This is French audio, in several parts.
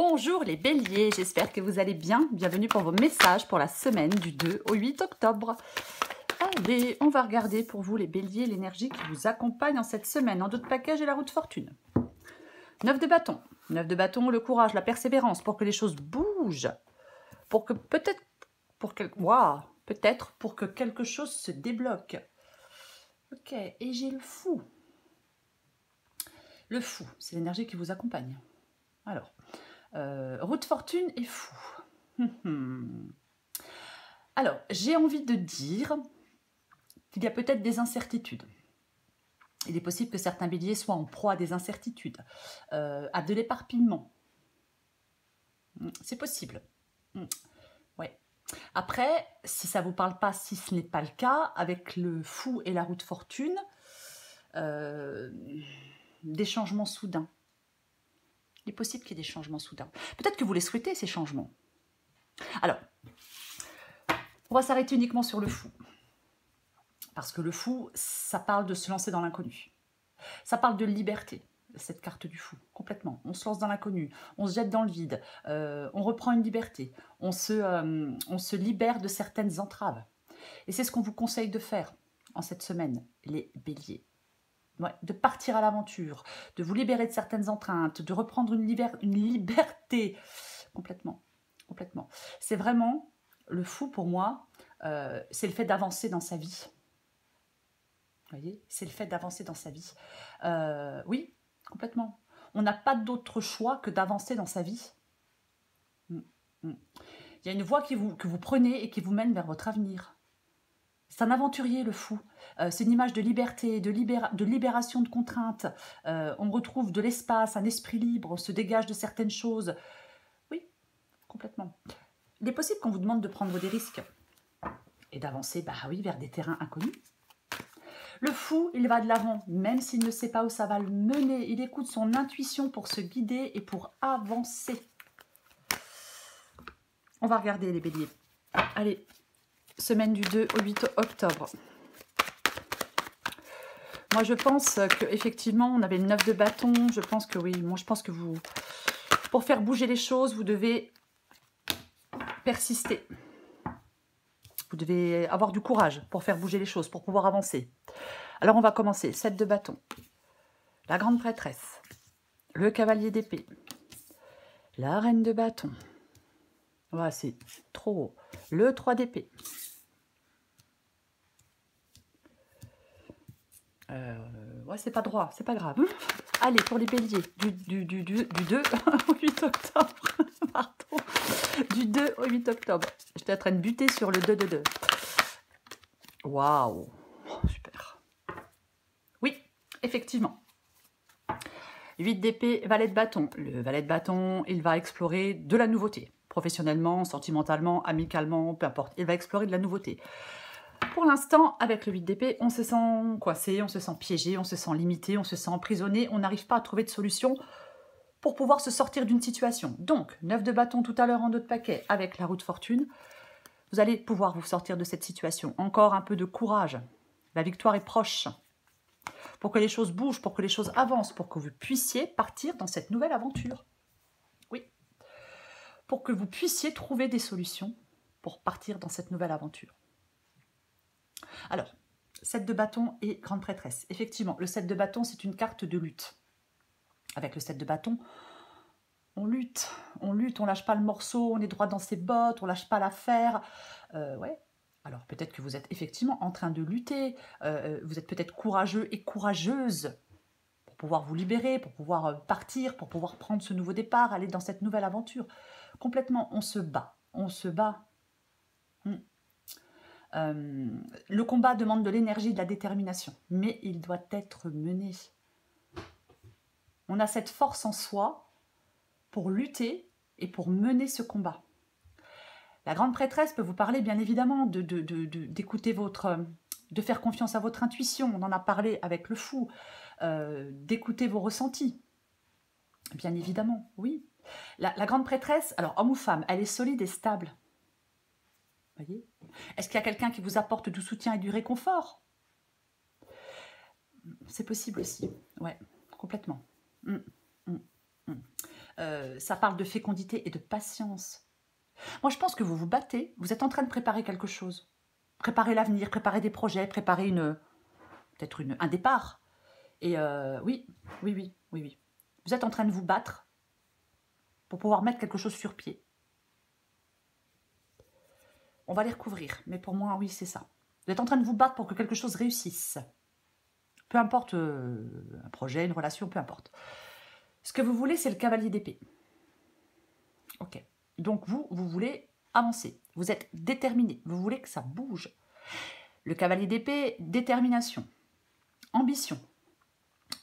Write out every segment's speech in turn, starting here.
Bonjour les béliers, j'espère que vous allez bien. Bienvenue pour vos messages pour la semaine du 2 au 8 octobre. Allez, on va regarder pour vous les béliers l'énergie qui vous accompagne en cette semaine. En dos de paquet, j'ai la roue de fortune. 9 de bâton. 9 de bâton, le courage, la persévérance pour que les choses bougent. Pour que peut-être pour que quelque chose se débloque. Ok, et j'ai le fou. Le fou, c'est l'énergie qui vous accompagne. Alors, roue de fortune et fou. Alors, j'ai envie de dire qu'il y a peut-être des incertitudes. Il est possible que certains béliers soient en proie à des incertitudes, à de l'éparpillement. C'est possible. Ouais. Après, si ça ne vous parle pas, si ce n'est pas le cas, avec le fou et la roue de fortune, des changements soudains. Il est possible qu'il y ait des changements soudains. Peut-être que vous les souhaitez, ces changements. Alors, on va s'arrêter uniquement sur le fou. Parce que le fou, ça parle de se lancer dans l'inconnu. Ça parle de liberté, cette carte du fou, complètement. On se lance dans l'inconnu, on se jette dans le vide, on reprend une liberté, on se libère de certaines entraves. Et c'est ce qu'on vous conseille de faire en cette semaine, les béliers. Ouais, de partir à l'aventure, de vous libérer de certaines empreintes, de reprendre une liberté. Complètement. C'est vraiment, le fou pour moi, c'est le fait d'avancer dans sa vie. Vous voyez, c'est le fait d'avancer dans sa vie. Oui, complètement. On n'a pas d'autre choix que d'avancer dans sa vie. Il y a une voie que vous prenez et qui vous mène vers votre avenir. C'est un aventurier, le fou. C'est une image de liberté, de libération de contraintes. On retrouve de l'espace, un esprit libre, on se dégage de certaines choses. Oui, complètement. Il est possible qu'on vous demande de prendre des risques et d'avancer, vers des terrains inconnus. Le fou, il va de l'avant, même s'il ne sait pas où ça va le mener. Il écoute son intuition pour se guider et pour avancer. On va regarder les béliers. Allez. Semaine du 2 au 8 octobre. Moi, je pense qu'effectivement, on avait le 9 de bâton. Je pense que oui. Moi, je pense que vous, pour faire bouger les choses, vous devez persister. Vous devez avoir du courage pour faire bouger les choses, pour pouvoir avancer. Alors, on va commencer. 7 de bâton. La grande prêtresse. Le cavalier d'épée. La reine de bâton. Voilà, c'est trop haut. Le 3 d'épée. Ouais, c'est pas droit, c'est pas grave. Allez, pour les béliers, du 2 au 8 octobre. Pardon. Du 2 au 8 octobre. J'étais en train de buter sur le 2 de 2. Waouh. Super. Oui, effectivement. 8 d'épée, valet de bâton. Le valet de bâton, il va explorer de la nouveauté. Professionnellement, sentimentalement, amicalement, peu importe. Il va explorer de la nouveauté. Pour l'instant, avec le 8 d'épée, on se sent coincé, on se sent piégé, on se sent limité, on se sent emprisonné, on n'arrive pas à trouver de solution pour pouvoir se sortir d'une situation. Donc, 9 de bâton tout à l'heure en dos de paquet avec la roue de fortune, vous allez pouvoir vous sortir de cette situation. Encore un peu de courage, la victoire est proche. Pour que les choses bougent, pour que les choses avancent, pour que vous puissiez partir dans cette nouvelle aventure. Oui. Pour que vous puissiez trouver des solutions pour partir dans cette nouvelle aventure. Alors, 7 de bâton et grande prêtresse. Effectivement, le 7 de bâton, c'est une carte de lutte. Avec le 7 de bâton, on lutte, on lâche pas le morceau, on est droit dans ses bottes, on lâche pas l'affaire. Ouais. Alors, peut-être que vous êtes effectivement en train de lutter, vous êtes peut-être courageux et courageuse pour pouvoir vous libérer, pour pouvoir partir, pour pouvoir prendre ce nouveau départ, aller dans cette nouvelle aventure. Complètement, on se bat, on se bat. Le combat demande de l'énergie, de la détermination, mais il doit être mené. On a cette force en soi pour lutter et pour mener ce combat. La grande prêtresse peut vous parler bien évidemment d'écouter de faire confiance à votre intuition, on en a parlé avec le fou, d'écouter vos ressentis, bien évidemment, oui. La grande prêtresse, alors homme ou femme, elle est solide et stable. Voyez ? Est-ce qu'il y a quelqu'un qui vous apporte du soutien et du réconfort? C'est possible aussi, ouais, complètement. Ça parle de fécondité et de patience. Moi, je pense que vous vous battez, vous êtes en train de préparer quelque chose. Préparer l'avenir, préparer des projets, préparer peut-être un départ. Et oui, oui, oui, oui, oui. Vous êtes en train de vous battre pour pouvoir mettre quelque chose sur pied. On va les recouvrir, mais pour moi, oui, c'est ça. Vous êtes en train de vous battre pour que quelque chose réussisse. Peu importe un projet, une relation, peu importe. Ce que vous voulez, c'est le cavalier d'épée. Ok. Donc vous voulez avancer. Vous êtes déterminé. Vous voulez que ça bouge. Le cavalier d'épée, détermination, ambition.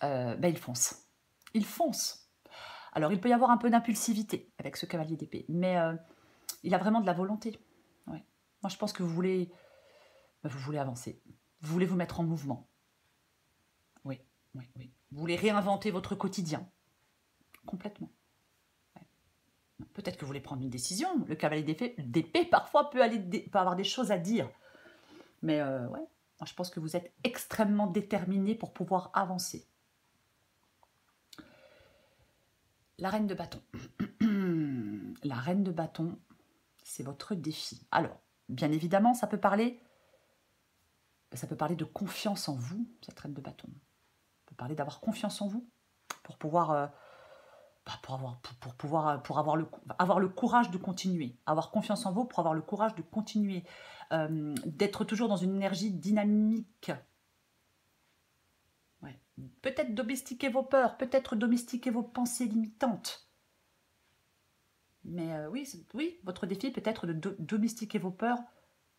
Il fonce. Il fonce. Alors, il peut y avoir un peu d'impulsivité avec ce cavalier d'épée, mais il a vraiment de la volonté. Ouais. Moi, je pense que vous voulez avancer. Vous voulez vous mettre en mouvement. Oui, oui, oui. Vous voulez réinventer votre quotidien. Complètement. Ouais. Peut-être que vous voulez prendre une décision. Le cavalier d'épée parfois peut avoir des choses à dire. Mais ouais, moi, je pense que vous êtes extrêmement déterminé pour pouvoir avancer. La reine de bâton. La reine de bâton, c'est votre défi. Alors, bien évidemment, ça peut parler de confiance en vous, cette reine de bâton. Ça peut parler d'avoir confiance en vous pour pouvoir, avoir le courage de continuer. Avoir confiance en vous pour avoir le courage de continuer. D'être toujours dans une énergie dynamique. Ouais. Peut-être domestiquer vos peurs, peut-être domestiquer vos pensées limitantes. Mais oui, votre défi peut être de domestiquer vos peurs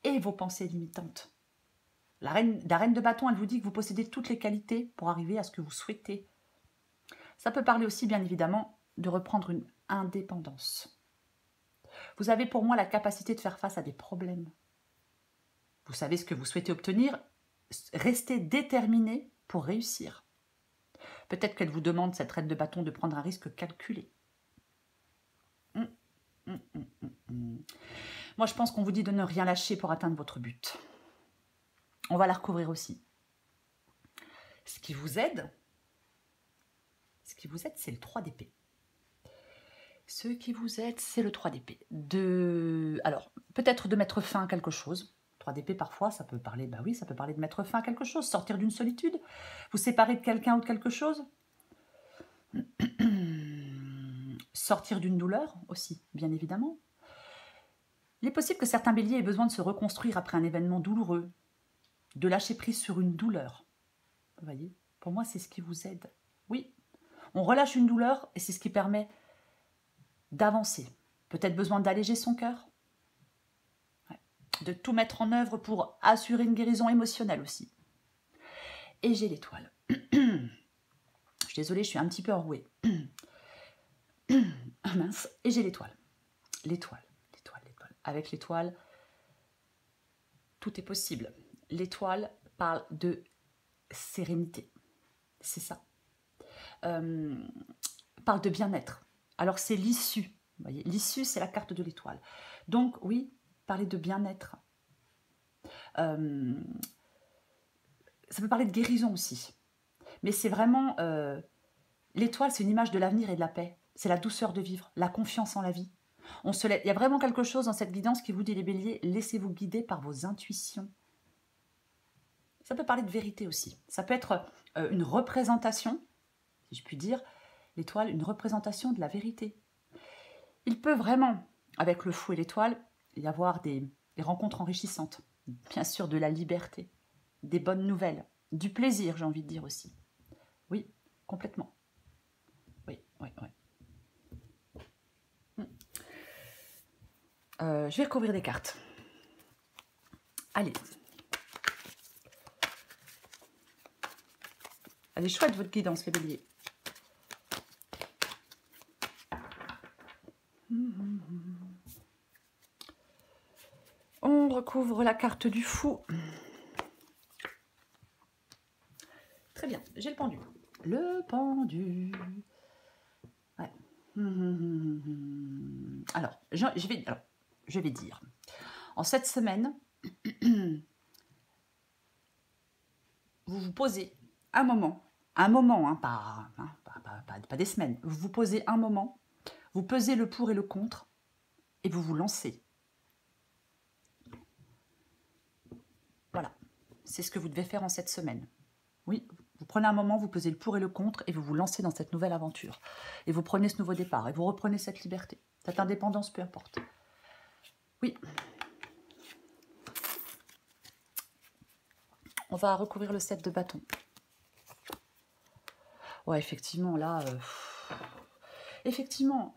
et vos pensées limitantes. La reine de bâton, elle vous dit que vous possédez toutes les qualités pour arriver à ce que vous souhaitez. Ça peut parler aussi, bien évidemment, de reprendre une indépendance. Vous avez pour moi la capacité de faire face à des problèmes. Vous savez ce que vous souhaitez obtenir, restez déterminé pour réussir. Peut-être qu'elle vous demande, cette reine de bâton, de prendre un risque calculé. Moi, je pense qu'on vous dit de ne rien lâcher pour atteindre votre but. On va la recouvrir aussi. Ce qui vous aide, c'est le 3 d'épée. Ce qui vous aide, c'est le 3 d'épée. Alors, peut-être de mettre fin à quelque chose. 3 d'épée, parfois, ça peut parler, ça peut parler de mettre fin à quelque chose, sortir d'une solitude, vous séparer de quelqu'un ou de quelque chose. Sortir d'une douleur aussi, bien évidemment. Il est possible que certains béliers aient besoin de se reconstruire après un événement douloureux, de lâcher prise sur une douleur. Vous voyez, pour moi, c'est ce qui vous aide. Oui, on relâche une douleur et c'est ce qui permet d'avancer. Peut-être besoin d'alléger son cœur, de tout mettre en œuvre pour assurer une guérison émotionnelle aussi. Et j'ai l'étoile. Je suis désolée, je suis un petit peu enrouée. Mince. Et j'ai l'étoile. L'étoile. Avec l'étoile, tout est possible. L'étoile parle de sérénité. C'est ça. Parle de bien-être. Alors, c'est l'issue. Vous voyez, l'issue, c'est la carte de l'étoile. Donc, oui, parler de bien-être. Ça peut parler de guérison aussi. Mais c'est vraiment... l'étoile, c'est une image de l'avenir et de la paix. C'est la douceur de vivre, la confiance en la vie. Il y a vraiment quelque chose dans cette guidance qui vous dit, les béliers, laissez-vous guider par vos intuitions. Ça peut parler de vérité aussi. Ça peut être une représentation, si je puis dire, l'étoile, une représentation de la vérité. Il peut vraiment, avec le fou et l'étoile, y avoir des rencontres enrichissantes. Bien sûr, de la liberté, des bonnes nouvelles, du plaisir, j'ai envie de dire aussi. Oui, complètement. Oui. Je vais recouvrir des cartes. Allez. Elle est chouette, votre guidance, les béliers. On recouvre la carte du fou. Très bien, j'ai le pendu. Le pendu. Ouais. Alors, je vais dire. En cette semaine, vous vous posez un moment, hein, pas des semaines, vous vous posez un moment Vous pesez le pour et le contre et vous vous lancez. Voilà, c'est ce que vous devez faire en cette semaine. Oui, vous prenez un moment, vous pesez le pour et le contre et vous vous lancez dans cette nouvelle aventure. Et vous prenez ce nouveau départ et vous reprenez cette liberté, cette indépendance, peu importe. Oui. On va recouvrir le 7 de bâton. Ouais, effectivement, là... effectivement...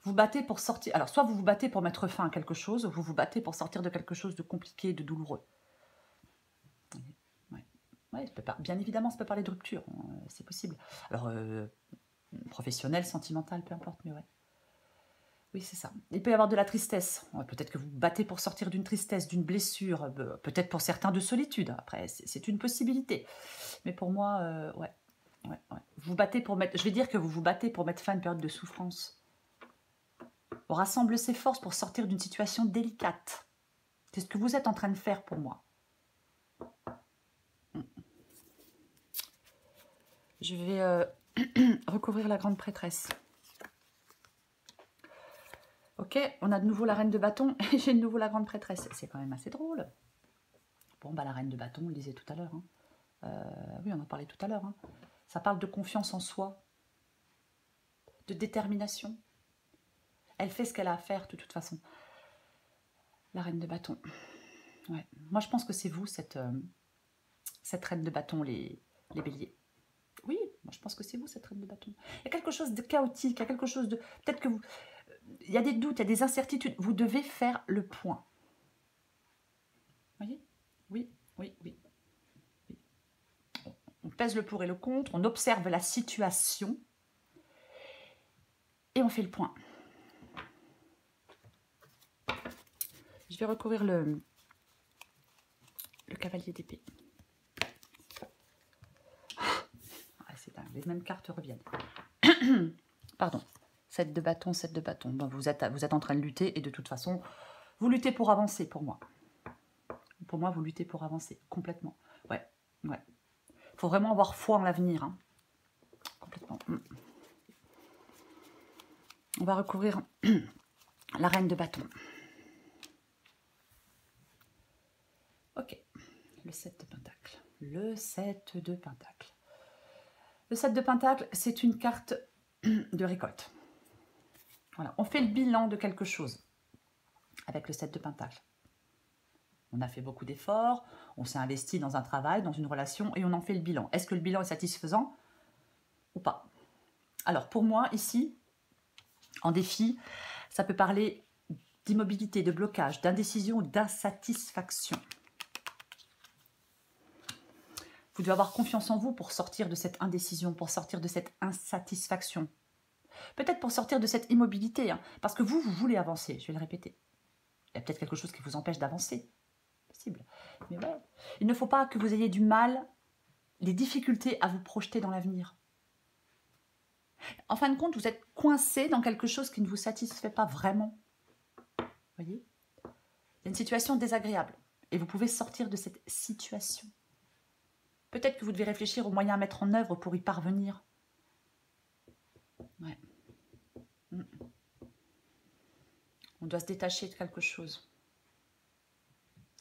vous battez pour sortir... Alors, soit vous vous battez pour mettre fin à quelque chose, ou vous vous battez pour sortir de quelque chose de compliqué, de douloureux. Ouais, bien évidemment, ça peut parler de rupture, c'est possible. Alors, professionnel, sentimental, peu importe, mais ouais. Oui, c'est ça. Il peut y avoir de la tristesse. Peut-être que vous vous battez pour sortir d'une tristesse, d'une blessure, peut-être pour certains de solitude. Après, c'est une possibilité. Mais pour moi, ouais. Vous battez pour mettre... Je vais dire que vous vous battez pour mettre fin à une période de souffrance. On rassemble ses forces pour sortir d'une situation délicate. C'est ce que vous êtes en train de faire pour moi. Je vais recouvrir la grande prêtresse. Ok, on a de nouveau la reine de bâton et j'ai de nouveau la grande prêtresse. C'est quand même assez drôle. Bon, bah la reine de bâton, on le disait tout à l'heure. Oui, on en parlait tout à l'heure. Ça parle de confiance en soi, de détermination. Elle fait ce qu'elle a à faire de toute façon. La reine de bâton. Ouais. Moi, je pense que c'est vous, cette reine de bâton, les béliers. Oui, moi, je pense que c'est vous, cette reine de bâton. Il y a quelque chose de chaotique, il y a quelque chose de... Peut-être que vous... Il y a des doutes, il y a des incertitudes. Vous devez faire le point. Vous voyez? Oui. On pèse le pour et le contre, on observe la situation et on fait le point. Je vais recouvrir le cavalier d'épée. Ah, c'est dingue, les mêmes cartes reviennent. Pardon. 7 de bâton, 7 de bâton. Bon, vous êtes en train de lutter et de toute façon, vous luttez pour avancer pour moi. Pour moi, vous luttez pour avancer complètement. Ouais. Il faut vraiment avoir foi en l'avenir. Complètement. On va recouvrir la reine de bâton. Ok. Le 7 de pentacle. Le 7 de pentacle. Le 7 de pentacle, c'est une carte de récolte. Voilà. On fait le bilan de quelque chose avec le 7 de pentacle. On a fait beaucoup d'efforts, on s'est investi dans un travail, dans une relation, et on en fait le bilan. Est-ce que le bilan est satisfaisant ou pas? Alors, pour moi, ici, en défi, ça peut parler d'immobilité, de blocage, d'indécision, d'insatisfaction. Vous devez avoir confiance en vous pour sortir de cette indécision, pour sortir de cette insatisfaction. Peut-être pour sortir de cette immobilité, parce que vous voulez avancer, je vais le répéter. Il y a peut-être quelque chose qui vous empêche d'avancer. Possible. Mais ouais, il ne faut pas que vous ayez du mal, des difficultés à vous projeter dans l'avenir. En fin de compte, vous êtes coincé dans quelque chose qui ne vous satisfait pas vraiment. Vous voyez? Il y a une situation désagréable et vous pouvez sortir de cette situation. Peut-être que vous devez réfléchir aux moyens à mettre en œuvre pour y parvenir. Ouais. On doit se détacher de quelque chose.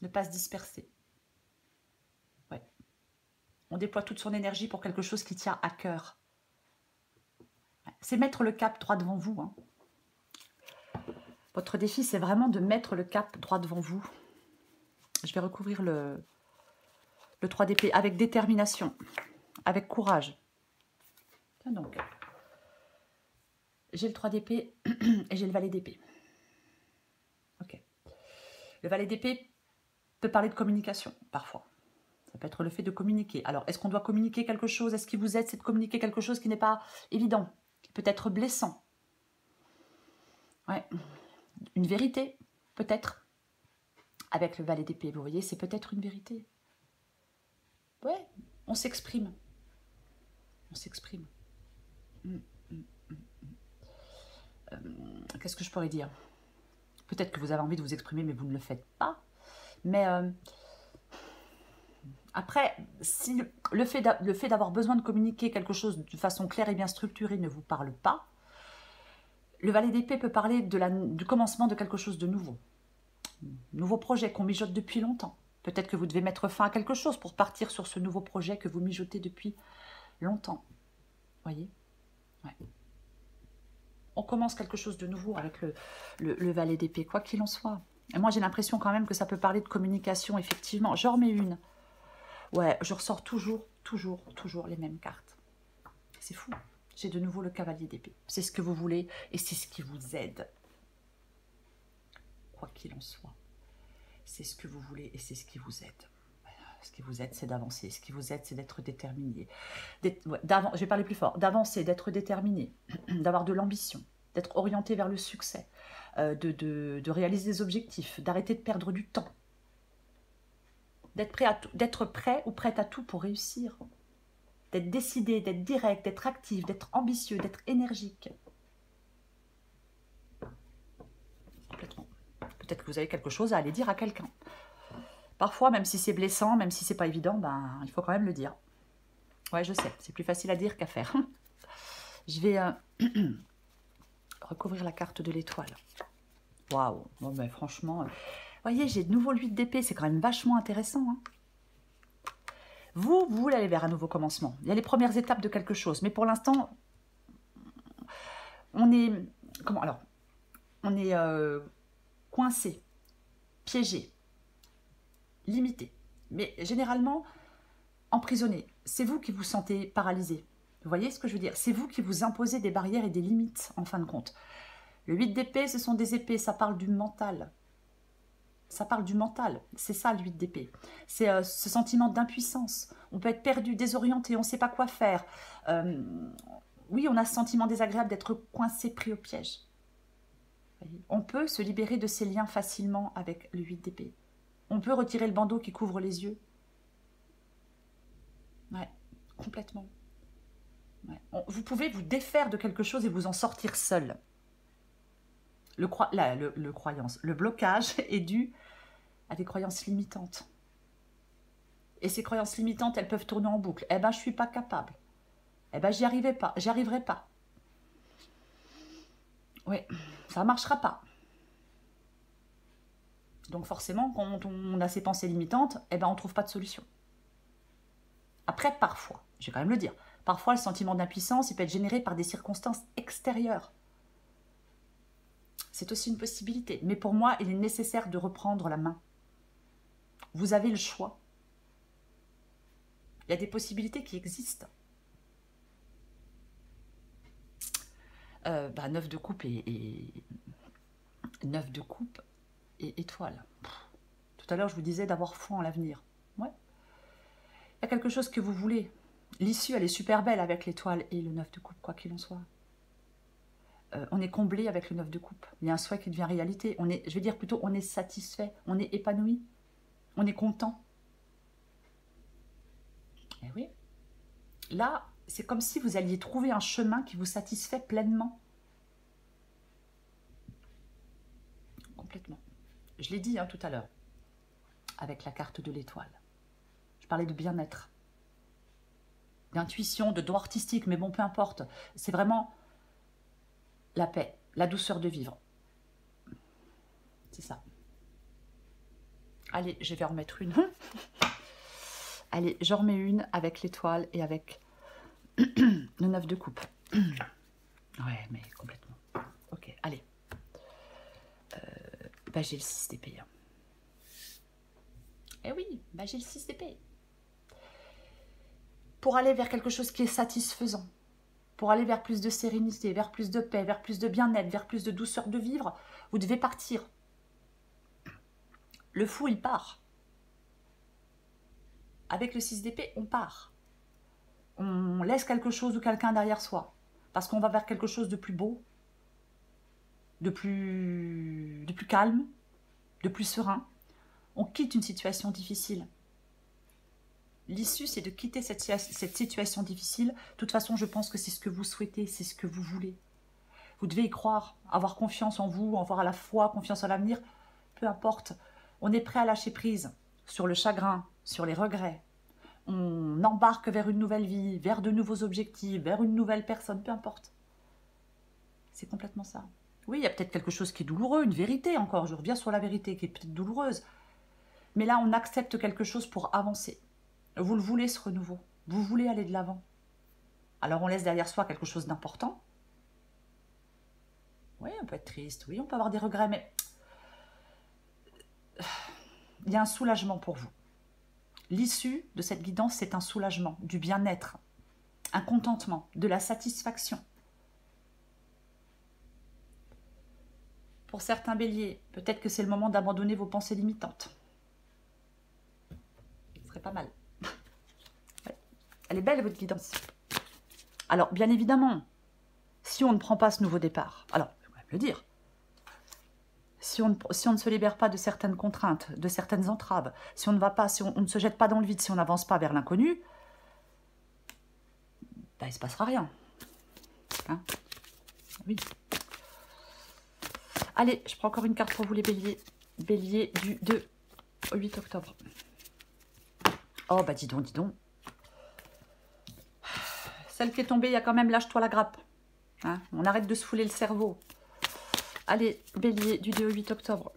Ne pas se disperser. Ouais. On déploie toute son énergie pour quelque chose qui tient à cœur. Ouais. C'est mettre le cap droit devant vous. Votre défi, c'est vraiment de mettre le cap droit devant vous. Je vais recouvrir le 3 d'épée avec détermination, avec courage. Tiens donc. J'ai le 3 d'épée et j'ai le valet d'épée. Ok. Le valet d'épée peut parler de communication, parfois. Ça peut être le fait de communiquer. Alors, est-ce qu'on doit communiquer quelque chose? Est-ce qu'il vous aide, c'est de communiquer quelque chose qui n'est pas évident, qui peut être blessant? Ouais. Une vérité, peut-être. Avec le valet d'épée, vous voyez, c'est peut-être une vérité. Ouais, on s'exprime. On s'exprime. Qu'est-ce que je pourrais dire? Peut-être que vous avez envie de vous exprimer, mais vous ne le faites pas. Mais Après, si le fait d'avoir besoin de communiquer quelque chose de façon claire et bien structurée ne vous parle pas, le valet d'épée peut parler du commencement de quelque chose de nouveau. Nouveau projet qu'on mijote depuis longtemps. Peut-être que vous devez mettre fin à quelque chose pour partir sur ce nouveau projet que vous mijotez depuis longtemps. Voyez? Ouais. On commence quelque chose de nouveau avec le valet d'épée, quoi qu'il en soit. Et moi, j'ai l'impression quand même que ça peut parler de communication, effectivement. J'en remets une. Ouais, je ressors toujours les mêmes cartes. C'est fou. J'ai de nouveau le cavalier d'épée. C'est ce que vous voulez et c'est ce qui vous aide. Quoi qu'il en soit. C'est ce que vous voulez et c'est ce qui vous aide. Ce qui vous aide, c'est d'avancer. Ce qui vous aide, c'est d'être déterminé. Je vais parler plus fort. D'avancer, d'être déterminé, d'avoir de l'ambition, d'être orienté vers le succès, de réaliser des objectifs, d'arrêter de perdre du temps, d'être prêt ou prête à tout pour réussir, d'être décidé, d'être direct, d'être actif, d'être ambitieux, d'être énergique. Complètement. Peut-être que vous avez quelque chose à aller dire à quelqu'un. Parfois, même si c'est blessant, même si c'est pas évident, ben, il faut quand même le dire. Ouais, je sais, c'est plus facile à dire qu'à faire. Je vais recouvrir la carte de l'étoile. Waouh, bon, ben, franchement, voyez, j'ai de nouveau l'huile d'épée, c'est quand même vachement intéressant. Hein. Vous voulez aller vers un nouveau commencement. Il y a les premières étapes de quelque chose, mais pour l'instant, on est... Comment alors? On est coincé, piégé, limité, mais généralement emprisonné. C'est vous qui vous sentez paralysé. Vous voyez ce que je veux dire? C'est vous qui vous imposez des barrières et des limites, en fin de compte. Le 8 d'épée, ce sont des épées, ça parle du mental. Ça parle du mental, c'est ça le 8 d'épée. C'est ce sentiment d'impuissance. On peut être perdu, désorienté, on ne sait pas quoi faire. Oui, on a ce sentiment désagréable d'être coincé, pris au piège. On peut se libérer de ces liens facilement avec le 8 d'épée. On peut retirer le bandeau qui couvre les yeux. Ouais, complètement. Ouais. Vous pouvez vous défaire de quelque chose et vous en sortir seul. Le blocage est dû à des croyances limitantes. Et ces croyances limitantes, elles peuvent tourner en boucle. Eh ben, je ne suis pas capable. Eh ben, j'y arriverai pas. Oui, ça ne marchera pas. Donc forcément, quand on a ces pensées limitantes, eh ben, on ne trouve pas de solution. Après, parfois, je vais quand même le dire, parfois le sentiment d'impuissance, il peut être généré par des circonstances extérieures. C'est aussi une possibilité. Mais pour moi, il est nécessaire de reprendre la main. Vous avez le choix. Il y a des possibilités qui existent. 9 de coupe et 9 de coupe et étoile. Tout à l'heure, je vous disais d'avoir foi en l'avenir. Ouais. Il y a quelque chose que vous voulez. L'issue, elle est super belle avec l'étoile et le 9 de coupe, quoi qu'il en soit. On est comblé avec le 9 de coupe. Il y a un souhait qui devient réalité. Je vais dire plutôt, on est satisfait, on est épanoui, on est content. Et oui. Là, c'est comme si vous alliez trouver un chemin qui vous satisfait pleinement. Complètement. Je l'ai dit tout à l'heure, avec la carte de l'étoile. Je parlais de bien-être, d'intuition, de don artistique, mais bon, peu importe. C'est vraiment la paix, la douceur de vivre. C'est ça. Allez, je vais en remettre une. Allez, j'en remets une avec l'étoile et avec le 9 de coupe. Ouais, mais complètement. Ok, allez. J'ai le 6 d'épée. Eh oui, j'ai le 6 d'épée. Pour aller vers quelque chose qui est satisfaisant, pour aller vers plus de sérénité, vers plus de paix, vers plus de bien-être, vers plus de douceur de vivre, vous devez partir. Le fou, il part. Avec le 6 d'épée, on part. On laisse quelque chose ou quelqu'un derrière soi. Parce qu'on va vers quelque chose de plus beau, de plus calme, de plus serein. On quitte une situation difficile. L'issue, c'est de quitter cette situation difficile. De toute façon, je pense que c'est ce que vous souhaitez, c'est ce que vous voulez. Vous devez y croire, avoir confiance en vous, avoir à la foi, confiance en l'avenir. Peu importe, on est prêt à lâcher prise sur le chagrin, sur les regrets, on embarque vers une nouvelle vie, vers de nouveaux objectifs, vers une nouvelle personne, peu importe. C'est complètement ça. Oui, il y a peut-être quelque chose qui est douloureux, une vérité encore, je reviens sur la vérité qui est peut-être douloureuse. Mais là, on accepte quelque chose pour avancer. Vous le voulez, ce renouveau. Vous voulez aller de l'avant. Alors, on laisse derrière soi quelque chose d'important. Oui, on peut être triste, oui, on peut avoir des regrets, mais il y a un soulagement pour vous. L'issue de cette guidance, c'est un soulagement, du bien-être, un contentement, de la satisfaction. Pour certains béliers, peut-être que c'est le moment d'abandonner vos pensées limitantes. Ce serait pas mal. Ouais. Elle est belle, votre guidance. Alors, bien évidemment, si on ne prend pas ce nouveau départ, alors, je vais le dire, si on ne se libère pas de certaines contraintes, de certaines entraves, si on ne va pas, si on ne se jette pas dans le vide, si on n'avance pas vers l'inconnu, ben, il ne se passera rien. Hein? Oui. Allez, je prends encore une carte pour vous les béliers. Bélier du 2 au 8 octobre. Oh, bah dis donc, dis donc. Celle qui est tombée, il y a quand même lâche-toi la grappe. Hein? On arrête de se fouler le cerveau. Allez, bélier du 2 au 8 octobre.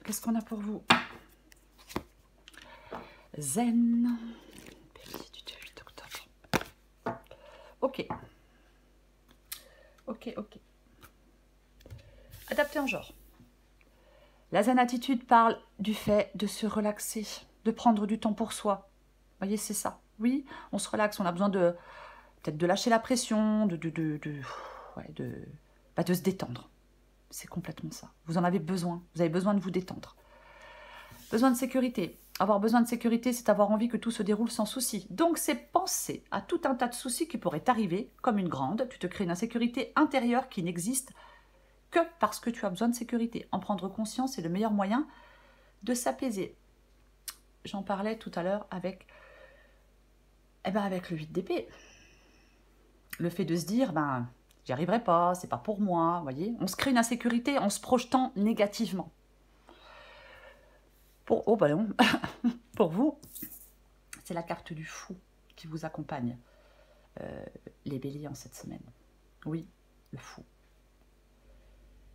Qu'est-ce qu'on a pour vous? Zen. Bélier du 2 au 8 octobre. Ok. Ok, ok. Adapté en genre. La zen attitude parle du fait de se relaxer, de prendre du temps pour soi. Vous voyez, c'est ça. Oui, on se relaxe, on a besoin de peut-être de lâcher la pression, de se détendre. C'est complètement ça. Vous en avez besoin. Vous avez besoin de vous détendre. Besoin de sécurité. Avoir besoin de sécurité, c'est avoir envie que tout se déroule sans souci. Donc, c'est penser à tout un tas de soucis qui pourraient t'arriver, comme une grande. Tu te crées une insécurité intérieure qui n'existe que parce que tu as besoin de sécurité. En prendre conscience est le meilleur moyen de s'apaiser. J'en parlais tout à l'heure avec le 8 d'épée. Le fait de se dire, j'y arriverai pas, c'est pas pour moi, vous voyez. On se crée une insécurité en se projetant négativement. Oh bah non, pour vous, c'est la carte du fou qui vous accompagne, les béliers en cette semaine. Oui, le fou.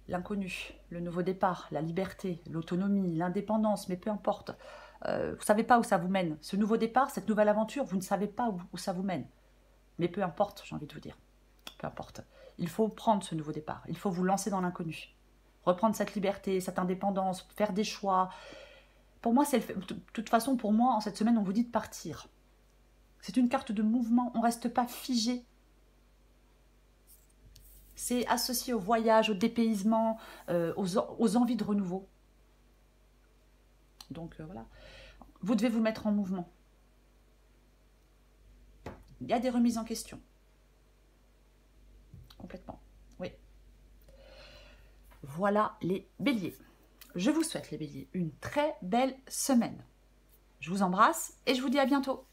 L'inconnu, le nouveau départ, la liberté, l'autonomie, l'indépendance, mais peu importe. Vous ne savez pas où ça vous mène. Ce nouveau départ, cette nouvelle aventure, vous ne savez pas où ça vous mène. Mais peu importe, j'ai envie de vous dire. Peu importe. Il faut prendre ce nouveau départ. Il faut vous lancer dans l'inconnu. Reprendre cette liberté, cette indépendance, faire des choix. Pour moi, de toute façon, pour moi, en cette semaine, on vous dit de partir. C'est une carte de mouvement. On ne reste pas figé. C'est associé au voyage, au dépaysement, aux envies de renouveau. Donc voilà. Vous devez vous mettre en mouvement. Il y a des remises en question. Complètement. Oui. Voilà les béliers. Je vous souhaite, les béliers, une très belle semaine. Je vous embrasse et je vous dis à bientôt.